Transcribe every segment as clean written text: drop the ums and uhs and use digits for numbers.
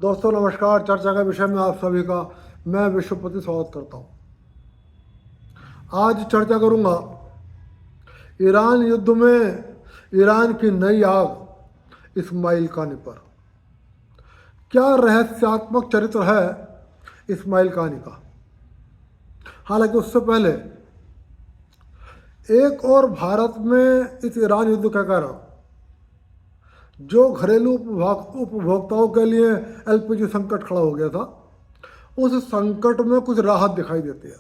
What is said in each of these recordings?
दोस्तों नमस्कार। चर्चा के विषय में आप सभी का मैं विश्वपति स्वागत करता हूं। आज चर्चा करूंगा ईरान युद्ध में ईरान की नई आग इस्माइल कानी पर। क्या रहस्यात्मक चरित्र है इस्माइल कानी का। हालांकि उससे पहले एक और भारत में इस ईरान युद्ध के कारण जो घरेलू उपभोक्ताओं के लिए एलपीजी संकट खड़ा हो गया था, उस संकट में कुछ राहत दिखाई देती है।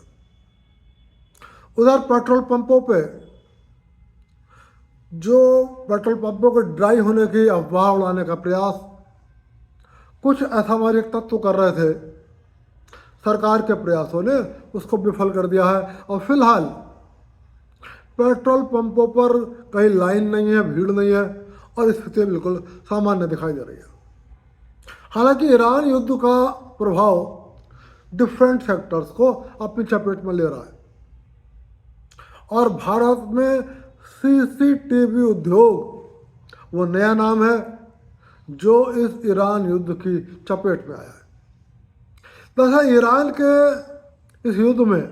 उधर पेट्रोल पंपों पे जो पेट्रोल पंपों के ड्राई होने की अफवाह उड़ाने का प्रयास कुछ असामाजिक तत्व कर रहे थे, सरकार के प्रयासों ने उसको विफल कर दिया है। और फिलहाल पेट्रोल पंपों पर कहीं लाइन नहीं है, भीड़ नहीं है और स्थिति बिल्कुल सामान्य दिखाई दे रही है। हालांकि ईरान युद्ध का प्रभाव डिफरेंट सेक्टर्स को अपनी चपेट में ले रहा है और भारत में सीसीटीवी उद्योग वो नया नाम है जो इस ईरान युद्ध की चपेट में आया है। दरअसल ईरान के इस युद्ध में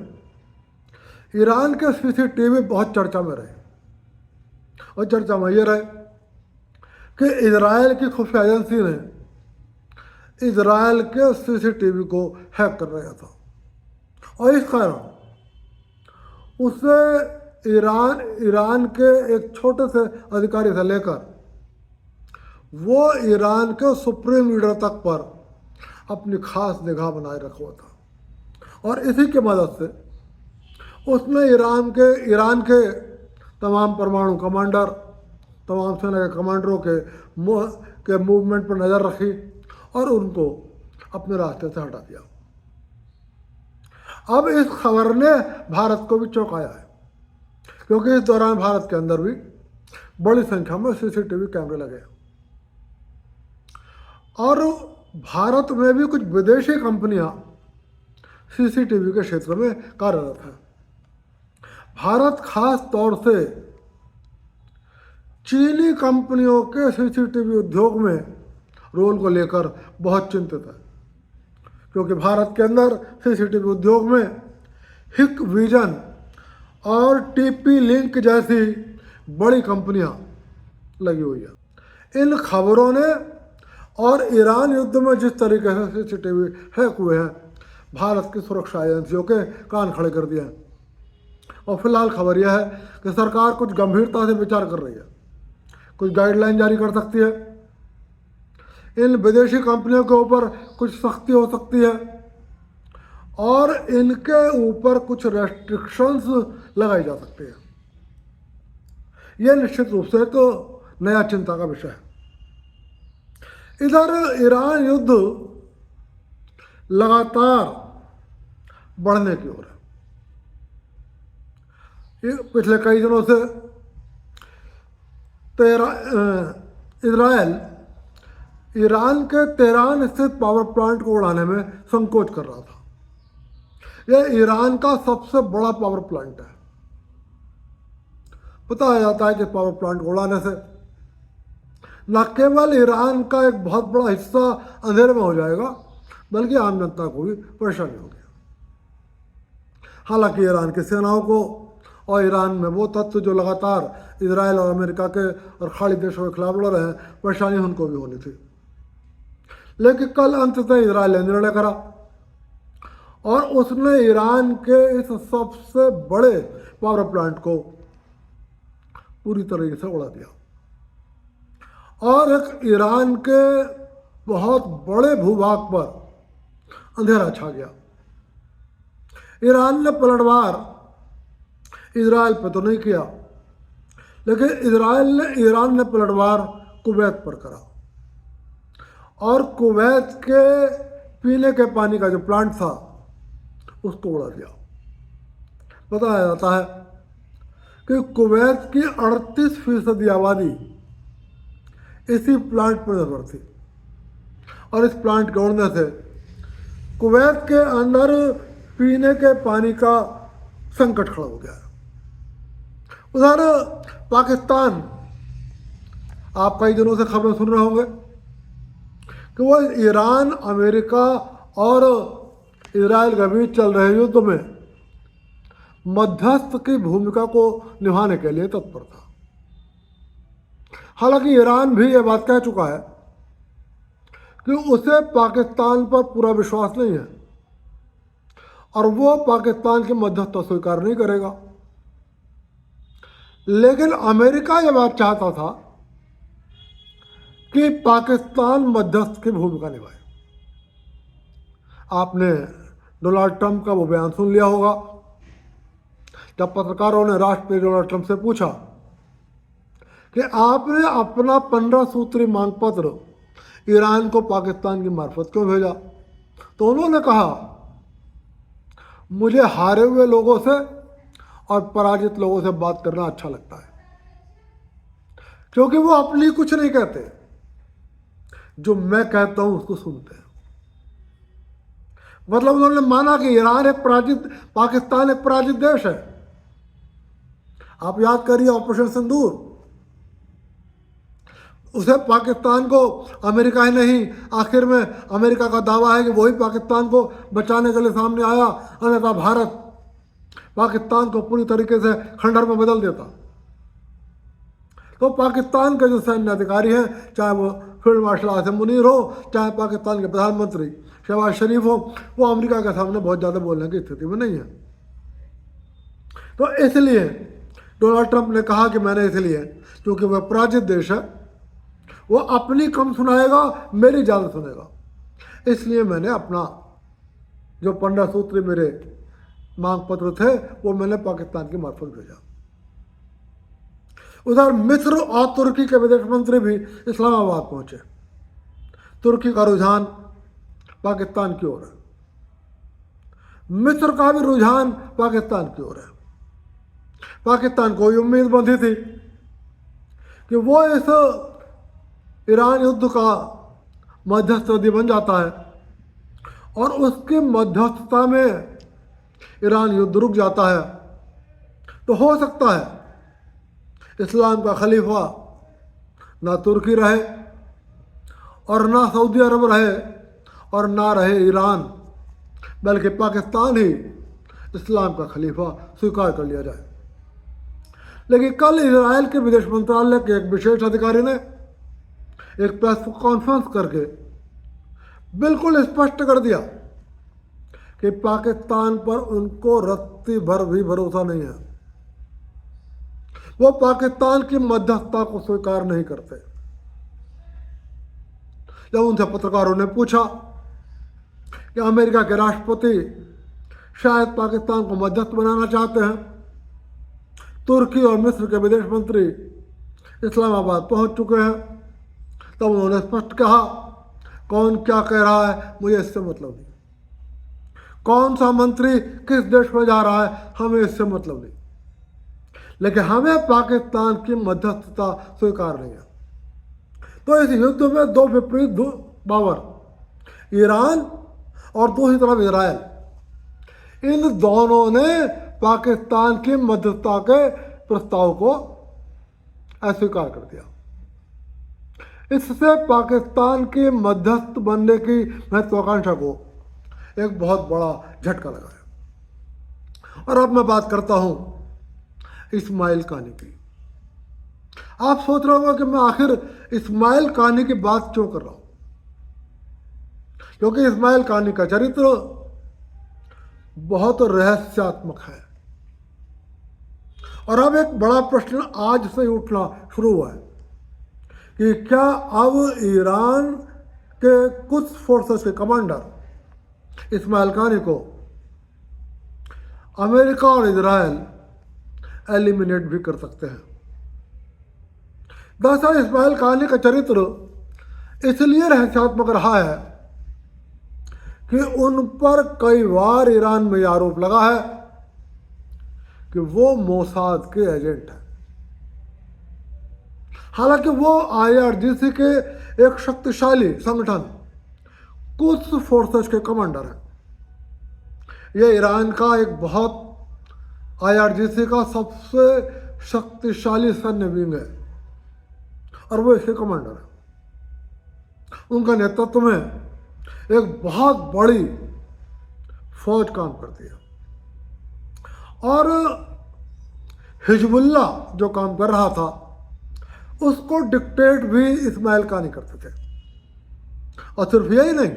ईरान के सीसीटीवी बहुत चर्चा में रहे और चर्चा में ये रहे कि इजराइल की खुफिया एजेंसी ने इजराइल के सीसीटीवी को हैक कर रहा था और इस कारण उससे ईरान के एक छोटे से अधिकारी से लेकर वो ईरान के सुप्रीम लीडर तक पर अपनी खास निगाह बनाए रखा हुआ था। और इसी की मदद से उसने ईरान के तमाम परमाणु कमांडर, तमाम सेना के कमांडरों के मूवमेंट पर नज़र रखी और उनको अपने रास्ते से हटा दिया। अब इस खबर ने भारत को भी चौंकाया है, क्योंकि इस दौरान भारत के अंदर भी बड़ी संख्या में सीसीटीवी कैमरे लगे और भारत में भी कुछ विदेशी कंपनियां सीसीटीवी के क्षेत्र में कार्यरत हैं। भारत खास तौर से चीनी कंपनियों के सीसीटीवी उद्योग में रोल को लेकर बहुत चिंतित है, क्योंकि भारत के अंदर सीसीटीवी उद्योग में हिक विजन और टीपी लिंक जैसी बड़ी कंपनियां लगी हुई है। इन खबरों ने और ईरान युद्ध में जिस तरीके से सीसीटीवी हैक हुए हैं, भारत की सुरक्षा एजेंसियों के कान खड़े कर दिए हैं। और फिलहाल खबर यह है कि सरकार कुछ गंभीरता से विचार कर रही है, कुछ गाइडलाइन जारी कर सकती है। इन विदेशी कंपनियों के ऊपर कुछ सख्ती हो सकती है और इनके ऊपर कुछ रेस्ट्रिक्शंस लगाई जा सकती है। यह निश्चित रूप से एक नया चिंता का विषय है। इधर ईरान युद्ध लगातार बढ़ने की ओर है। पिछले कई दिनों से इजराइल ईरान के तेहरान स्थित पावर प्लांट को उड़ाने में संकोच कर रहा था। यह ईरान का सबसे बड़ा पावर प्लांट है। बताया जाता है कि पावर प्लांट को उड़ाने से न केवल ईरान का एक बहुत बड़ा हिस्सा अंधेरे में हो जाएगा, बल्कि आम जनता को भी परेशानी होगी। हालांकि ईरान की सेनाओं को और ईरान में वो तत्व जो लगातार इजराइल और अमेरिका के और खाड़ी देशों के खिलाफ लड़ रहे हैं, परेशानी उनको भी होनी थी। लेकिन कल अंततः इजराइल ने निर्णय करा और उसने ईरान के इस सबसे बड़े पावर प्लांट को पूरी तरीके से उड़ा दिया और एक ईरान के बहुत बड़े भूभाग पर अंधेरा छा गया। ईरान ने पलटवार इजराइल पर तो नहीं किया, लेकिन ईरान ने पलटवार कुवैत पर करा और कुवैत के पीने के पानी का जो प्लांट था उसको उड़ा दिया। बताया जाता है कि कुवैत की 38% आबादी इसी प्लांट पर निर्भर थी और इस प्लांट के उड़ने से कुवैत के अंदर पीने के पानी का संकट खड़ा हो गया। उधर पाकिस्तान, आप कई दिनों से खबरें सुन रहे होंगे कि वो ईरान, अमेरिका और इजराइल के बीच चल रहे युद्ध में मध्यस्थ की भूमिका को निभाने के लिए तत्पर था। हालांकि ईरान भी ये बात कह चुका है कि उसे पाकिस्तान पर पूरा विश्वास नहीं है और वो पाकिस्तान की मध्यस्थता स्वीकार नहीं करेगा। लेकिन अमेरिका ये बात चाहता था कि पाकिस्तान मध्यस्थ की भूमिका निभाए। आपने डोनाल्ड ट्रंप का वो बयान सुन लिया होगा जब पत्रकारों ने राष्ट्रपति डोनाल्ड ट्रंप से पूछा कि आपने अपना 15 सूत्री मांग पत्र ईरान को पाकिस्तान की मार्फत क्यों भेजा, तो उन्होंने कहा मुझे हारे हुए लोगों से और पराजित लोगों से बात करना अच्छा लगता है, क्योंकि वो अपनी कुछ नहीं कहते, जो मैं कहता हूं उसको सुनते हैं। मतलब उन्होंने माना कि ईरान एक पराजित, पाकिस्तान एक पराजित देश है। आप याद करिए ऑपरेशन सिंदूर, उसे पाकिस्तान को अमेरिका ही नहीं, आखिर में अमेरिका का दावा है कि वही पाकिस्तान को बचाने के लिए सामने आया, अन्यथा भारत पाकिस्तान को पूरी तरीके से खंडहर में बदल देता। तो पाकिस्तान के जो सैन्य अधिकारी हैं, चाहे वो फील्ड मार्शल आसिम मुनीर हो, चाहे पाकिस्तान के प्रधानमंत्री शहबाज शरीफ हो, वो अमेरिका के सामने बहुत ज़्यादा बोलने की स्थिति में नहीं है। तो इसलिए डोनाल्ड ट्रंप ने कहा कि मैंने इसलिए, क्योंकि वह पराजित देश है, वो अपनी कम सुनाएगा, मेरी ज़्यादा सुनेगा, इसलिए मैंने अपना जो 15 सूत्री मेरे मांग पत्र थे वो मैंने पाकिस्तान की मार्फत भेजा। उधर मिस्र और तुर्की के विदेश मंत्री भी इस्लामाबाद पहुंचे। तुर्की का रुझान पाकिस्तान की ओर है, मिस्र का भी रुझान पाकिस्तान की ओर है। पाकिस्तान को ये उम्मीद बंधी थी कि वो इस ईरान युद्ध का मध्यस्थता बन जाता है और उसकी मध्यस्थता में ईरान युद्ध रुक जाता है, तो हो सकता है इस्लाम का खलीफा ना तुर्की रहे और ना सऊदी अरब रहे और ना रहे ईरान, बल्कि पाकिस्तान ही इस्लाम का खलीफा स्वीकार कर लिया जाए। लेकिन कल इजराइल के विदेश मंत्रालय के एक विशेष अधिकारी ने एक प्रेस कॉन्फ्रेंस करके बिल्कुल स्पष्ट कर दिया कि पाकिस्तान पर उनको रत्ती भर भी भरोसा नहीं है। वो पाकिस्तान की मध्यस्थता को स्वीकार नहीं करते। जब उनसे पत्रकारों ने पूछा कि अमेरिका के राष्ट्रपति शायद पाकिस्तान को मध्यस्थ बनाना चाहते हैं, तुर्की और मिस्र के विदेश मंत्री इस्लामाबाद पहुंच चुके हैं, तब उन्होंने स्पष्ट कहा कौन क्या कह रहा है मुझे इससे मतलब नहीं, कौन सा मंत्री किस देश में जा रहा है हमें इससे मतलब नहीं, लेकिन हमें पाकिस्तान की मध्यस्थता स्वीकार नहीं है। तो इस युद्ध में दो विपरीत पावर, ईरान और दूसरी तरफ इजराइल, इन दोनों ने पाकिस्तान की मध्यस्थता के प्रस्ताव को अस्वीकार कर दिया। इससे पाकिस्तान के मध्यस्थ बनने की महत्वाकांक्षा को एक बहुत बड़ा झटका लगा है। और अब मैं बात करता हूं इस्माइल कानी की। आप सोच रहे होंगे कि मैं आखिर इस्माइल कानी की बात क्यों कर रहा हूं, क्योंकि इस्माइल कानी का चरित्र बहुत रहस्यात्मक है। और अब एक बड़ा प्रश्न आज से उठना शुरू हुआ है कि क्या अब ईरान के कुछ फोर्सेस के कमांडर इस्माइल कानी को अमेरिका और इजराइल एलिमिनेट भी कर सकते हैं। दरअसल इस्माइल कानी का चरित्र इसलिए रहस्यात्मक रहा है कि उन पर कई बार ईरान में आरोप लगा है कि वो मोसाद के एजेंट हैं। हालांकि वो IRGC के एक शक्तिशाली संगठन कुद्स फोर्सेस के कमांडर हैं। ये ईरान का एक बहुत IRGC का सबसे शक्तिशाली सैन्य विंग है और वो इसके कमांडर है। उनका नेतृत्व में एक बहुत बड़ी फौज काम करती है। और हिजबुल्लाह जो काम कर रहा था उसको डिक्टेट भी इस्माइल कानी करते थे। और सिर्फ यही नहीं,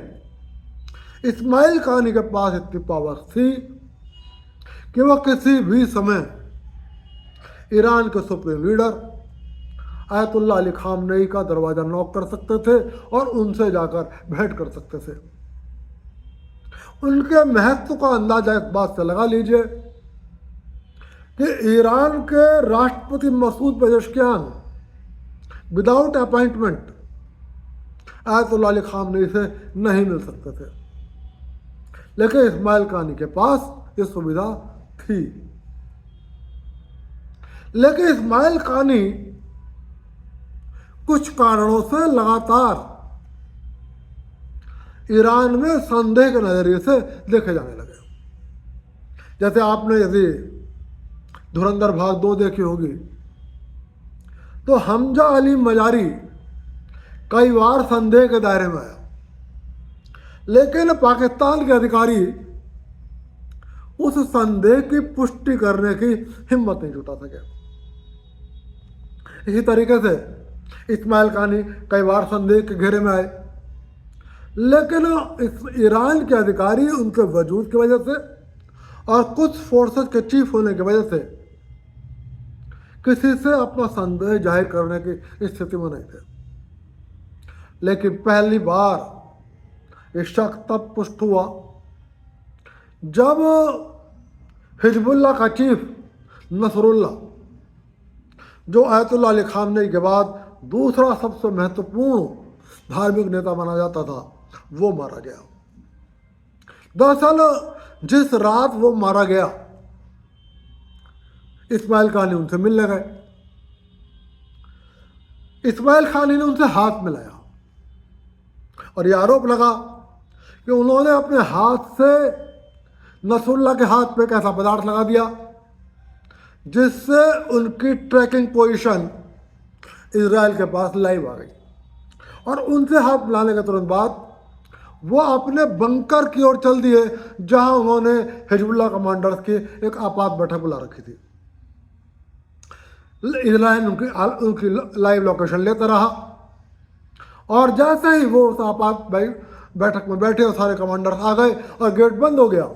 इस्माइल कानी के पास इतनी पावर थी कि वह किसी भी समय ईरान के supreme leader Ayatollah Ali Khamenei का दरवाज़ा नॉक कर सकते थे और उनसे जाकर भेंट कर सकते थे। उनके महत्व का अंदाजा इस बात से लगा लीजिए कि ईरान के राष्ट्रपति Masoud Pezeshkian without appointment Ayatollah Ali Khamenei से नहीं मिल सकते थे, लेकिन इस्माइल कानी के पास ये सुविधा थी। लेकिन इस्माइल कानी कुछ कारणों से लगातार ईरान में संदेह के नजरिए से देखे जाने लगे। जैसे आपने यदि धुरंधर भाग 2 देखी होगी तो हमजा अली मजारी कई बार संदेह के दायरे में आया, लेकिन पाकिस्तान के अधिकारी उस संदेह की पुष्टि करने की हिम्मत नहीं जुटा सके। इसी तरीके से इस्माइल कानी कई बार संदेह के घेरे में आए, लेकिन ईरान के अधिकारी उनके वजूद की वजह से और कुछ फोर्सेस के चीफ होने की वजह से किसी से अपना संदेह जाहिर करने की स्थिति में नहीं थे। लेकिन पहली बार ये शक तब पुष्ट हुआ जब हिजबुल्लाह का चीफ नसरुल्लाह, जो आयतुल्लाह अली खामनेई के बाद दूसरा सबसे महत्वपूर्ण धार्मिक नेता माना जाता था, वो मारा गया। दरअसल जिस रात वो मारा गया, इस्माइल कानी उनसे मिलने गए। इस्माइल कानी ने उनसे हाथ मिलाया और ये आरोप लगा कि उन्होंने अपने हाथ से नसरुल्लाह के हाथ पे एक ऐसा पदार्थ लगा दिया जिससे उनकी ट्रैकिंग पोजीशन इजराइल के पास लाइव आ गई। और उनसे हाथ मिलाने के तुरंत बाद वो अपने बंकर की ओर चल दिए, जहां उन्होंने हिजबुल्लाह कमांडर्स की एक आपात बैठक बुला रखी थी। इजराइल उनकी लाइव लोकेशन लेता रहा और जैसे ही वो उस आपात बैठक में बैठे और सारे कमांडर्स आ गए और गेट बंद हो गया,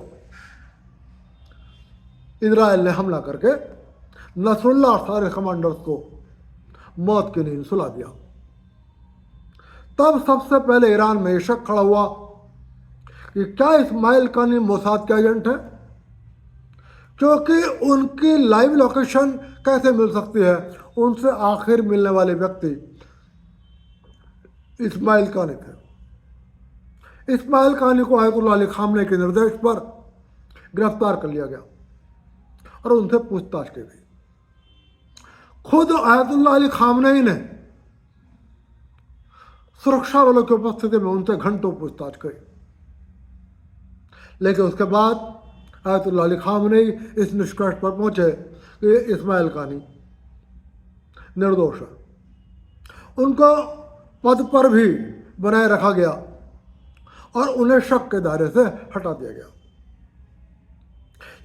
इजराइल ने हमला करके नसरुल्लाह और सारे कमांडर्स को मौत की नींद सुला दिया। तब सबसे पहले ईरान में ये शक खड़ा हुआ कि क्या इस्माइल कानी मोसाद के एजेंट है, क्योंकि उनकी लाइव लोकेशन कैसे मिल सकती है। उनसे आखिर मिलने वाले व्यक्ति इस्माइल कानी थे। इस्माइल कानी को आयतुल्लाह अली खामनेई के निर्देश पर गिरफ्तार कर लिया गया और उनसे पूछताछ की गई। खुद आयतुल्लाह अली खामनेई ने सुरक्षा बलों की उपस्थिति में उनसे घंटों पूछताछ करी, लेकिन उसके बाद आयतुल्लाह अली खामनेई इस निष्कर्ष पर पहुंचे कि इस्माइल कानी निर्दोष है। उनको पद पर भी बनाए रखा गया और उन्हें शक के दायरे से हटा दिया गया।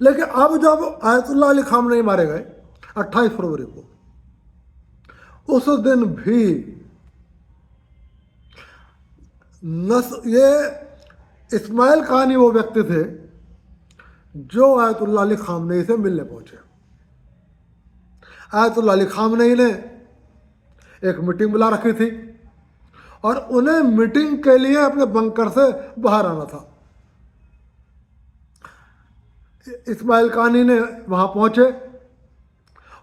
लेकिन अब जब आयतुल्लाह अली खामनेई मारे गए 28 फरवरी को, उस दिन भी ये इस्माइल कानी वो व्यक्ति थे जो आयतुल्लाह अली खामनेई से मिलने पहुंचे। आयतुल्लाह अली खामनेई ने एक मीटिंग बुला रखी थी और उन्हें मीटिंग के लिए अपने बंकर से बाहर आना था। इस्माइल कानी ने वहां पहुंचे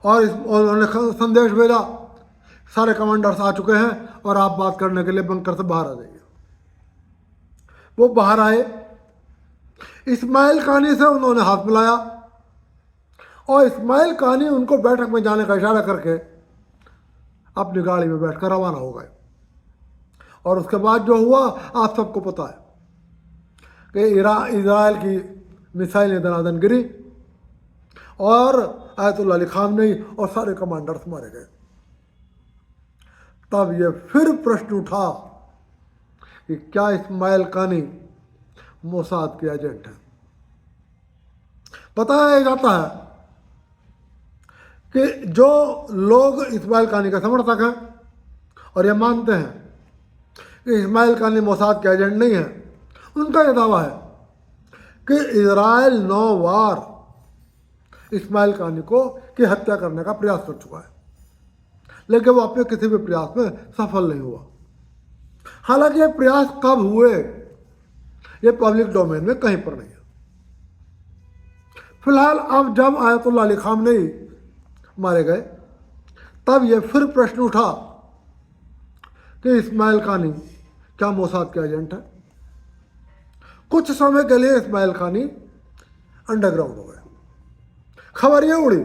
और उन्होंने संदेश भेजा, सारे कमांडर्स आ चुके हैं और आप बात करने के लिए बंकर से बाहर आ जाइए। वो बाहर आए, इस्माइल कानी से उन्होंने हाथ मिलाया और इस्माइल कानी उनको बैठक में जाने का इशारा करके अपनी गाड़ी में बैठकर रवाना हो गए। और उसके बाद जो हुआ आप सबको पता है कि इजराइल की मिसाइलें दनादन गिरी और आयतुल्लाह अली खामनेई और सारे कमांडर्स मारे गए। तब ये फिर प्रश्न उठा कि क्या इस्माइल कानी मोसाद के एजेंट हैं। बताया जाता है कि जो लोग इस्माइल कानी का समर्थक हैं और ये मानते हैं कि इस्माइल कानी मोसाद के एजेंट नहीं है, उनका यह दावा है कि इजराइल 9 बार इस्माइल कानी की हत्या करने का प्रयास कर चुका है, लेकिन वो अपने किसी भी प्रयास में सफल नहीं हुआ। हालांकि ये प्रयास कब हुए ये पब्लिक डोमेन में कहीं पर नहीं है। फिलहाल अब जब आयतुल्लाह अली खामनेई मारे गए तब ये फिर प्रश्न उठा कि इस्माइल कानी क्या मोसाद के एजेंट है। कुछ समय के लिए इस्माइल कानी अंडरग्राउंड हो गए। खबर ये उड़ी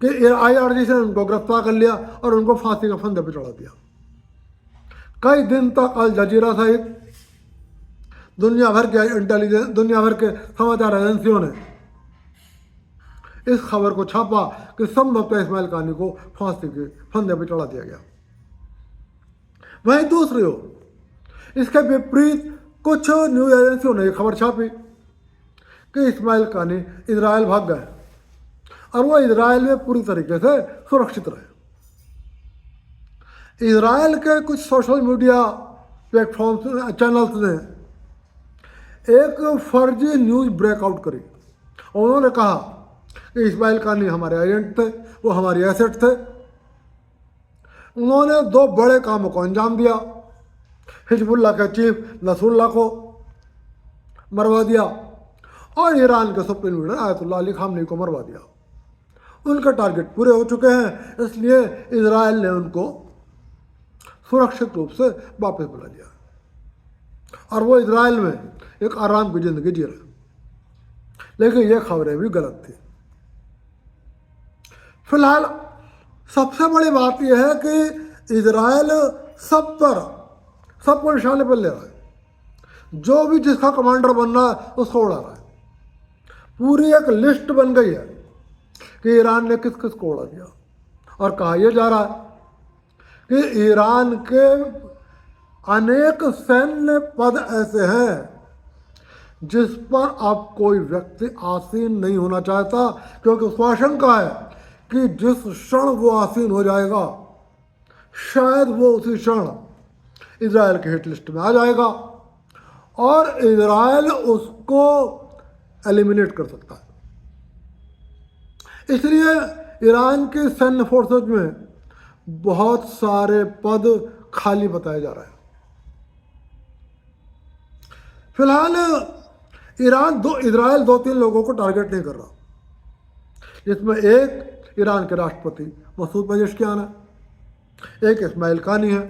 कि IRGC ने उनको गिरफ्तार कर लिया और उनको फांसी के फंदे पर चढ़ा दिया। कई दिन तक अल जजीरा सहित दुनिया भर के समाचार एजेंसियों ने इस खबर को छापा कि संभवतः इस्माइल कानी को फांसी के फंदे पर चढ़ा दिया गया। वहीं दूसरी ओर इसके विपरीत कुछ न्यूज एजेंसियों ने खबर छापी कि इस्माइल कानी इजराइल भाग गए और वो इजराइल में पूरी तरीके से सुरक्षित रहे। इजराइल के कुछ सोशल मीडिया प्लेटफॉर्म चैनल्स ने एक फर्जी न्यूज़ ब्रेकआउट करी। उन्होंने कहा कि इस्माइल कानी हमारे एजेंट थे, वो हमारी एसेट थे। उन्होंने 2 बड़े कामों को अंजाम दिया। हिजबुल्लाह के चीफ नसरुल्लाह को मरवा दिया और ईरान के supreme leader Ayatollah Ali Khamenei को मरवा दिया। उनके टारगेट पूरे हो चुके हैं, इसलिए इजराइल ने उनको सुरक्षित रूप से वापस बुला लिया और वो इजराइल में एक आराम की ज़िंदगी जी रहे। लेकिन ये खबरें भी गलत थी। फिलहाल सबसे बड़ी बात यह है कि इजराइल सबको निशाने पर ले रहा है। जो भी जिसका कमांडर बनना है उसको उड़ा रहा है। पूरी एक लिस्ट बन गई है कि ईरान ने किस किस को उड़ा दिया और कहा यह जा रहा है कि ईरान के अनेक सैन्य पद ऐसे हैं जिस पर अब कोई व्यक्ति आसीन नहीं होना चाहता, क्योंकि उसको आशंका है कि जिस क्षण वो आसीन हो जाएगा शायद वो उसी क्षण इजराइल के हिट लिस्ट में आ जाएगा और इजराइल उसको एलिमिनेट कर सकता है। इसलिए ईरान के सैन्य फोर्सेज में बहुत सारे पद खाली बताए जा रहे हैं। फिलहाल इजराइल 2-3 लोगों को टारगेट नहीं कर रहा, जिसमें एक ईरान के राष्ट्रपति मसूद पेजेश्कियान है, एक इस्माइल कानी है,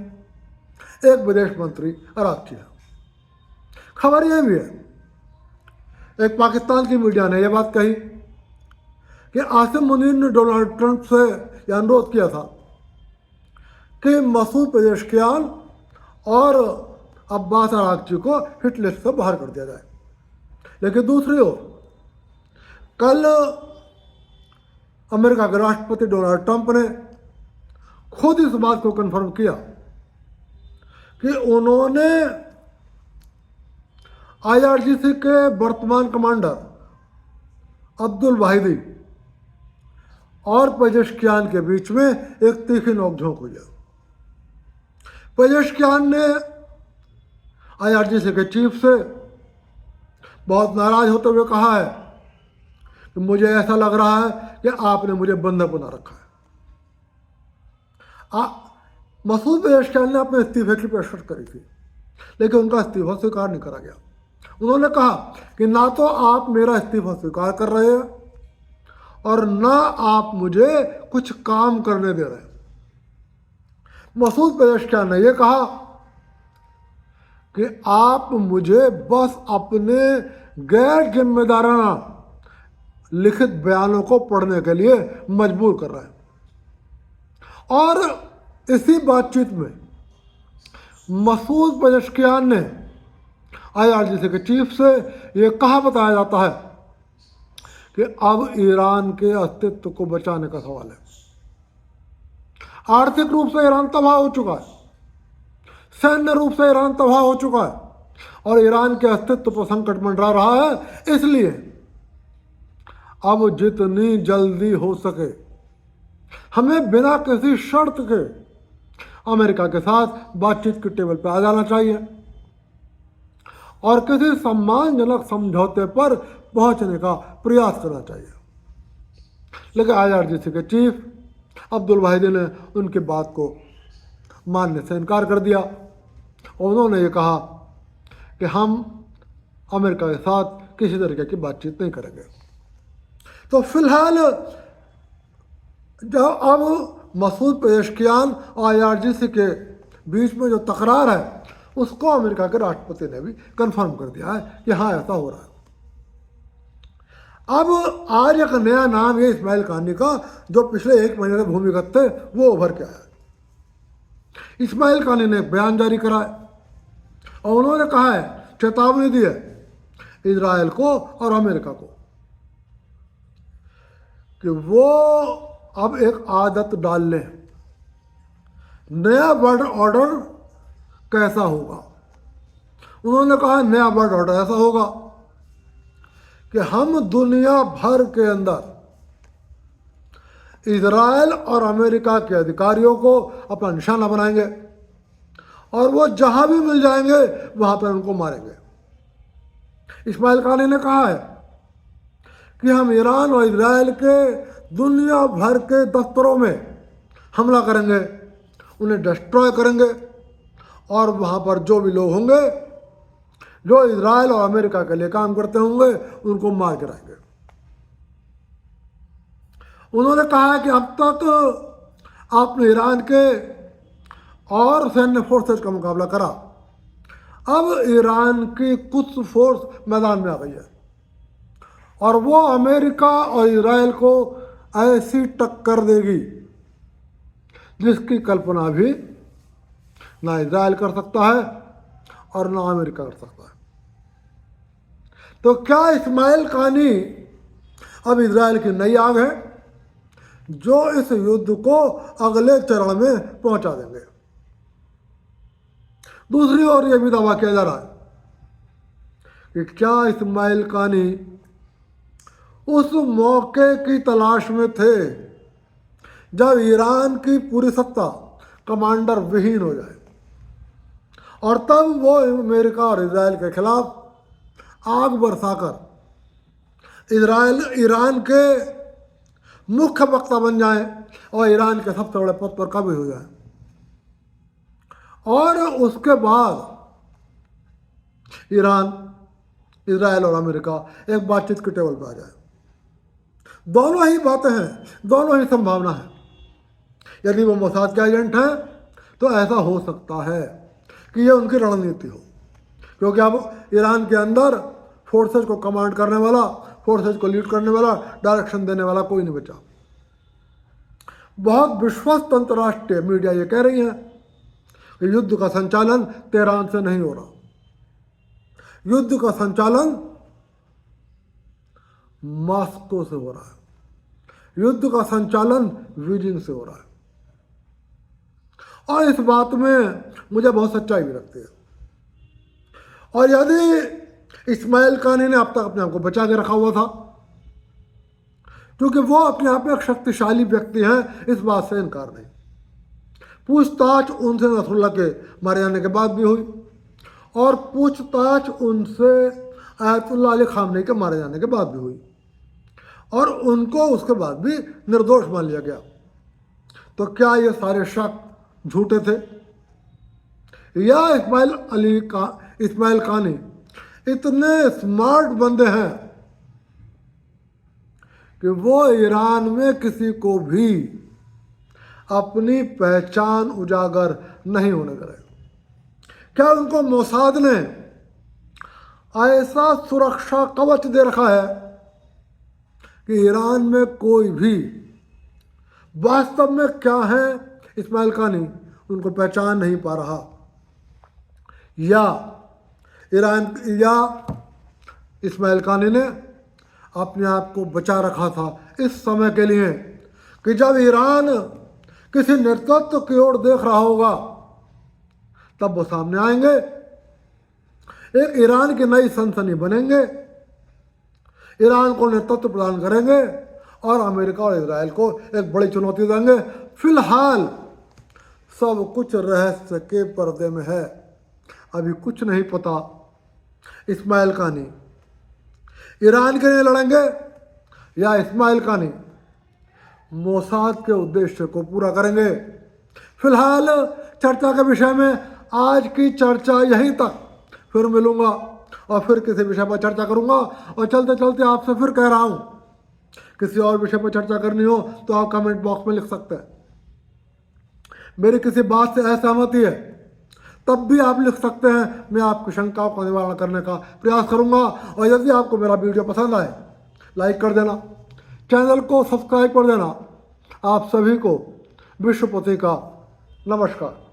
एक विदेश मंत्री अरागची है। खबर यह भी है, एक पाकिस्तान की मीडिया ने यह बात कही कि आसिम मुनीर ने डोनाल्ड ट्रंप से यह अनुरोध किया था कि मसूद पेजेश्कियान और अब्बास अरागची को हिट लिस्ट से बाहर कर दिया जाए। लेकिन दूसरी ओर कल अमेरिका के राष्ट्रपति डोनाल्ड ट्रंप ने खुद इस बात को कंफर्म किया कि उन्होंने IRGC के वर्तमान कमांडर अब्दुल वाहिदी और पेजेश्कियान के बीच में एक तीखी नोकझोंक हुई है। पेजेश्कियान ने IRGC के चीफ से बहुत नाराज होते हुए कहा है कि मुझे ऐसा लग रहा है कि आपने मुझे बंधक बना रखा है। मसूद पेजेश्कियान ने अपने इस्तीफे की पेशकश करी थी, लेकिन उनका इस्तीफा स्वीकार नहीं करा गया। उन्होंने कहा कि ना तो आप मेरा इस्तीफा स्वीकार कर रहे हैं और ना आप मुझे कुछ काम करने दे रहे हैं। मसूद पेजेश्कियान ने यह कहा कि आप मुझे बस अपने गैर जिम्मेदाराना लिखित बयानों को पढ़ने के लिए मजबूर कर रहे हैं। और इसी बातचीत में मसूद पेजेश्कियान ने IRGC के चीफ से ये कहा बताया जाता है कि अब ईरान के अस्तित्व को बचाने का सवाल है। आर्थिक रूप से ईरान तबाह हो चुका है, सैन्य रूप से ईरान तबाह हो चुका है और ईरान के अस्तित्व पर संकट मंडरा रहा है। इसलिए अब जितनी जल्दी हो सके हमें बिना किसी शर्त के अमेरिका के साथ बातचीत के टेबल पर आ जाना चाहिए और किसी सम्मानजनक समझौते पर पहुंचने का प्रयास करना चाहिए। लेकिन IRGC के चीफ अब्दुल वाहिदी ने उनकी बात को मानने से इनकार कर दिया और उन्होंने ये कहा कि हम अमेरिका के साथ किसी तरीके की बातचीत नहीं करेंगे। तो फिलहाल जब अब मसूद पेशकियान और IRGC के बीच में जो तकरार है उसको अमेरिका के राष्ट्रपति ने भी कंफर्म कर दिया है कि हाँ ऐसा हो रहा है। अब आज एक नया नाम है इस्माइल कानी का, जो पिछले 1 महीने से भूमिगत थे, वो उभर के आया। इस्माइल कानी ने एक बयान जारी करा है और उन्होंने कहा है, चेतावनी दी है इजराइल को और अमेरिका को कि वो अब एक आदत डाल लें। नया वर्ल्ड ऑर्डर कैसा होगा? उन्होंने कहा नया वर्ल्ड ऑर्डर ऐसा होगा कि हम दुनिया भर के अंदर इजराइल और अमेरिका के अधिकारियों को अपना निशाना बनाएंगे और वो जहां भी मिल जाएंगे वहां पर उनको मारेंगे। इस्माइल कानी ने कहा है कि हम ईरान और इजराइल के दुनिया भर के दफ्तरों में हमला करेंगे, उन्हें डिस्ट्रॉय करेंगे और वहाँ पर जो भी लोग होंगे जो इजराइल और अमेरिका के लिए काम करते होंगे उनको मार गिराएंगे। उन्होंने कहा कि अब तक आपने ईरान के और सैन्य फोर्सेज का मुकाबला करा, अब ईरान की कुछ फोर्स मैदान में आ गई है और वो अमेरिका और इजराइल को ऐसी टक्कर देगी जिसकी कल्पना भी ना इजराइल कर सकता है और ना अमेरिका कर सकता है। तो क्या इस्माइल कानी अब इजराइल की नई आग है जो इस युद्ध को अगले चरण में पहुंचा देंगे? दूसरी ओर यह भी दावा किया जा रहा है कि क्या इस्माइल कानी उस मौके की तलाश में थे जब ईरान की पूरी सत्ता कमांडर विहीन हो जाए और तब वो अमेरिका और इजराइल के खिलाफ आग बरसाकर ईरान के मुख्य वक्ता बन जाए और ईरान के सबसे बड़े पद पर काबिज हो जाए और उसके बाद ईरान, इजराइल और अमेरिका एक बातचीत के टेबल पर आ जाए? दोनों ही बातें हैं, दोनों ही संभावना है। यदि वो मोसाद के एजेंट हैं तो ऐसा हो सकता है कि ये उनकी रणनीति हो, क्योंकि अब ईरान के अंदर फोर्सेज को कमांड करने वाला, फोर्सेज को लीड करने वाला, डायरेक्शन देने वाला कोई नहीं बचा। बहुत विश्वस्त अंतर्राष्ट्रीय मीडिया ये कह रही है कि युद्ध का संचालन तेहरान से नहीं हो रहा, युद्ध का संचालन मॉस्को से हो रहा है, युद्ध का संचालन बीजिंग से हो रहा है। और इस बात में मुझे बहुत सच्चाई भी लगती है। और यदि इस्माइल कानी ने अब तक अपने आप को बचा के रखा हुआ था, क्योंकि वो अपने आप में एक शक्तिशाली व्यक्ति हैं, इस बात से इनकार नहीं। पूछताछ उनसे नसरुल्लाह के मारे जाने के बाद भी हुई और पूछताछ उनसे आयतुल्लाह अली खामनी के मारे जाने के बाद भी हुई और उनको उसके बाद भी निर्दोष मान लिया गया। तो क्या ये सारे शक झूठे थे या इस्माइल कानी इतने स्मार्ट बंदे हैं कि वो ईरान में किसी को भी अपनी पहचान उजागर नहीं होने दे रहे? क्या उनको मोसाद ने ऐसा सुरक्षा कवच दे रखा है कि ईरान में कोई भी वास्तव में क्या है इस्माइल कानी उनको पहचान नहीं पा रहा, या इस्माइल कानी ने अपने आप को बचा रखा था इस समय के लिए कि जब ईरान किसी नेतृत्व की ओर देख रहा होगा तब वो सामने आएंगे, एक ईरान की नई सनसनी बनेंगे, ईरान को नेतृत्व प्रदान करेंगे और अमेरिका और इजराइल को एक बड़ी चुनौती देंगे। फिलहाल सब कुछ रहस्य के पर्दे में है, अभी कुछ नहीं पता। इस्माइल कानी ईरान के लिए लड़ेंगे या इस्माइल कानी मोसाद के उद्देश्य को पूरा करेंगे। फिलहाल चर्चा के विषय में आज की चर्चा यहीं तक, फिर मिलूंगा और फिर किसी विषय पर चर्चा करूंगा। और चलते चलते आपसे फिर कह रहा हूं, किसी और विषय पर चर्चा करनी हो तो आप कमेंट बॉक्स में लिख सकते हैं। मेरी किसी बात से असहमति है तब भी आप लिख सकते हैं, मैं आपकी शंकाओं का निवारण करने का प्रयास करूंगा। और यदि आपको मेरा वीडियो पसंद आए लाइक कर देना, चैनल को सब्सक्राइब कर देना। आप सभी को विश्वपति का नमस्कार।